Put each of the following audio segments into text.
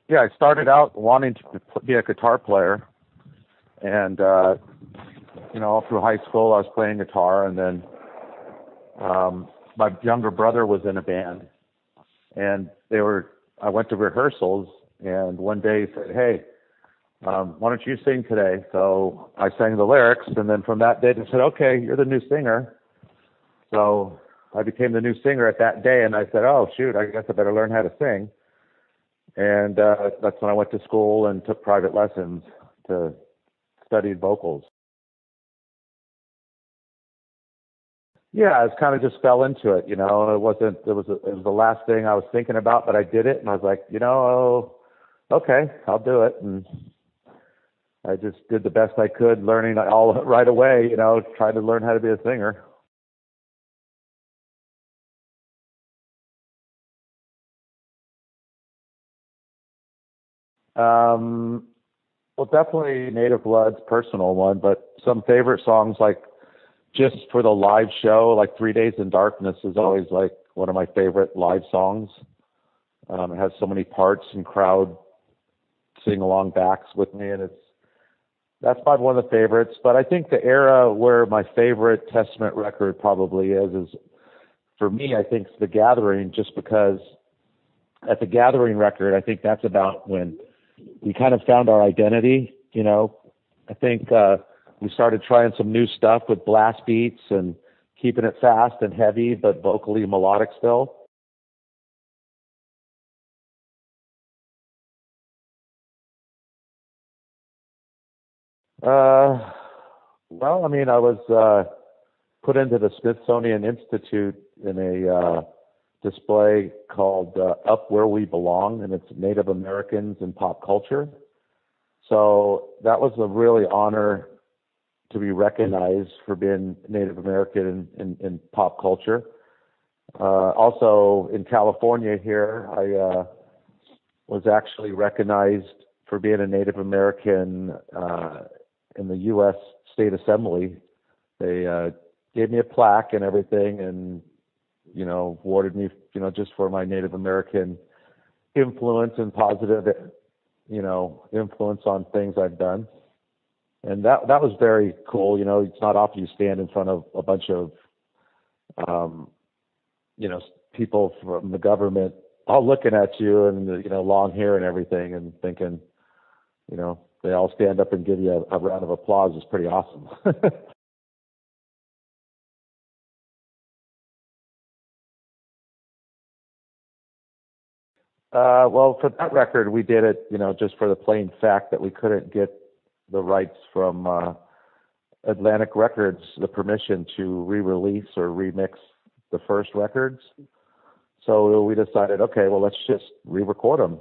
Yeah, I started out wanting to be a guitar player, and all through high school I was playing guitar, and then my younger brother was in a band, and I went to rehearsals, and one day he said, "Hey, why don't you sing today?" So I sang the lyrics, and then from that day they said, "Okay, you're the new singer." So I became the new singer at that day, and I said, "Oh shoot, I guess I better learn how to sing." And that's when I went to school and took private lessons to study vocals. Yeah, I kind of just fell into it. It wasn't. It was the last thing I was thinking about, but I did it, and I was like, okay, I'll do it. And I just did the best I could, learning all right away. Trying to learn how to be a singer. Well, definitely Native Blood's personal one, but some favorite songs, like just for the live show, like 3 Days in Darkness is always like one of my favorite live songs. It has so many parts and crowd sing along backs with me, and that's probably one of the favorites. But I think the era where my favorite Testament record probably is for me, I think it's The Gathering, just because at The Gathering record, I think that's about when we kind of found our identity. I think we started trying some new stuff with blast beats and keeping it fast and heavy, but vocally melodic still. Well, I mean, I was put into the Smithsonian Institute in a display called Up Where We Belong, and it's Native Americans in pop culture. So that was a really honor to be recognized for being Native American in pop culture. Also in California here, I was actually recognized for being a Native American in the U.S. State Assembly. They gave me a plaque and everything, and awarded me, just for my Native American influence and positive, influence on things I've done. And that was very cool. It's not often you stand in front of a bunch of, people from the government all looking at you, and, long hair and everything, and thinking, they all stand up and give you a round of applause is pretty awesome. Well, for that record, we did it, just for the plain fact that we couldn't get the rights from Atlantic Records, the permission to re-release or remix the first records. So we decided, okay, well, let's just re-record them.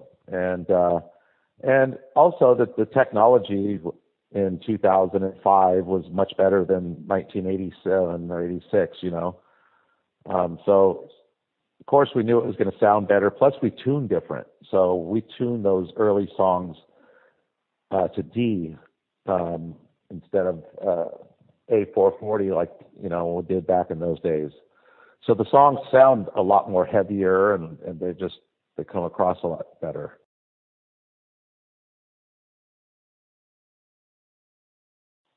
And also the technology in 2005 was much better than 1987 or 86, So of course we knew it was going to sound better. Plus we tuned different. So we tuned those early songs to D instead of A440 like we did back in those days. So the songs sound a lot more heavier, and they come across a lot better.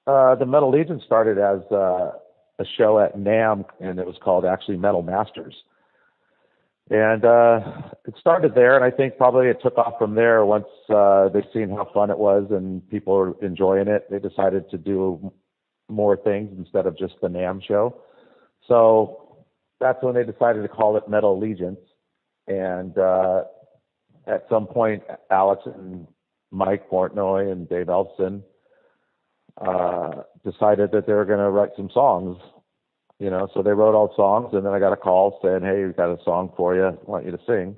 The Metal Legion started as a show at NAMM, and it was called actually Metal Masters. And it started there, and I think probably it took off from there. Once they seen how fun it was and people were enjoying it, they decided to do more things instead of just the NAMM show. So that's when they decided to call it Metal Allegiance. And at some point, Alex and Mike Portnoy and Dave Elson decided that they were going to write some songs. So they wrote all songs, and then I got a call saying, "Hey, we've got a song for you. I want you to sing."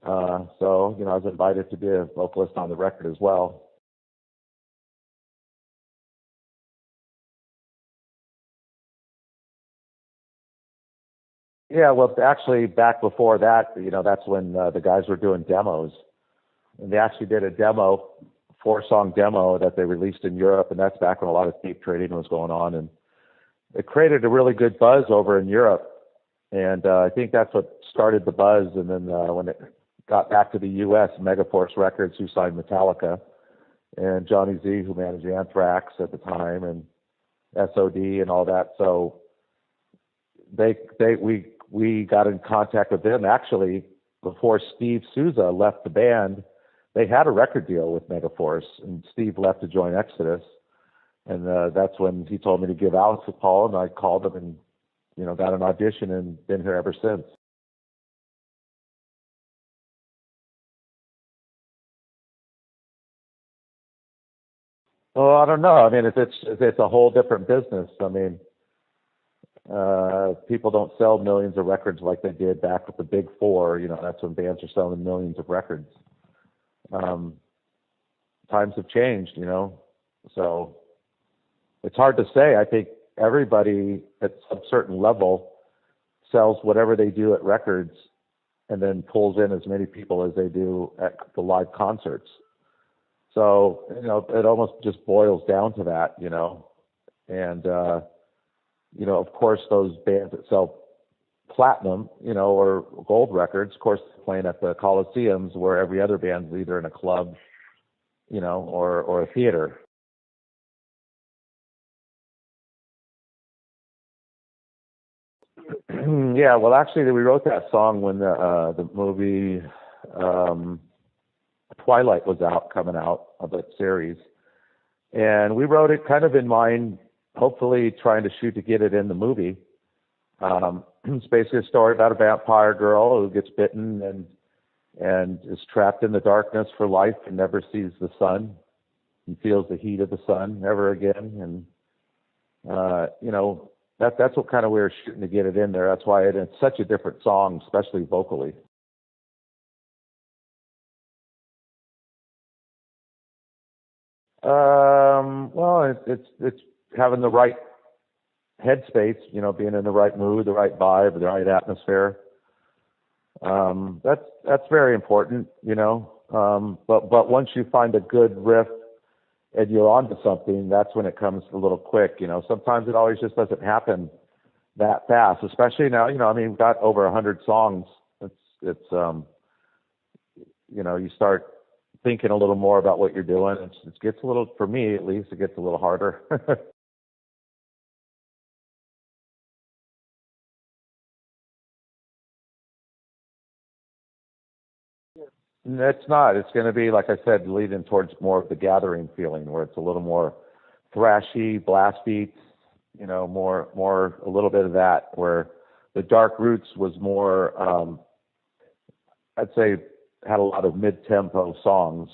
So I was invited to be a vocalist on the record as well. Yeah, well, actually, back before that, that's when the guys were doing demos, and they actually did a demo, 4-song demo that they released in Europe, and that's back when a lot of tape trading was going on, and it created a really good buzz over in Europe, and I think that's what started the buzz. And then when it got back to the U.S., Megaforce Records, who signed Metallica, and Johnny Z, who managed Anthrax at the time, and SOD and all that. So we got in contact with them actually before Steve Souza left the band. They had a record deal with Megaforce, and Steve left to join Exodus. And that's when he told me to give Alex a call, and I called him and, got an audition and been here ever since. Well, I don't know. I mean, it's a whole different business. I mean, people don't sell millions of records like they did back with the Big Four. That's when bands are selling millions of records. Times have changed, so it's hard to say. I think everybody at some certain level sells whatever they do at records and then pulls in as many people as they do at the live concerts. So, it almost just boils down to that, and, of course, those bands that sell platinum, or gold records, of course, playing at the Coliseums where every other band's either in a club, or a theater. Yeah, well, actually, we wrote that song when the movie Twilight was coming out of that series, and we wrote it kind of in mind, hopefully trying to shoot to get it in the movie. It's basically a story about a vampire girl who gets bitten and is trapped in the darkness for life and never sees the sun and feels the heat of the sun ever again. And that's what kind of we were shooting to get it in there. That's why it's such a different song, especially vocally. Well, it's having the right headspace, being in the right mood, the right vibe, the right atmosphere. That's very important, but once you find a good riff and you're onto something, that's when it comes a little quick. Sometimes it always just doesn't happen that fast, especially now. We've got over 100 songs. It's you start thinking a little more about what you're doing. It gets a little, for me at least, it gets a little harder. It's not. It's going to be, like I said, leading towards more of the gathering feeling, where it's a little more thrashy, blast beats, more a little bit of that. Where the Dark Roots was more, I'd say, had a lot of mid-tempo songs,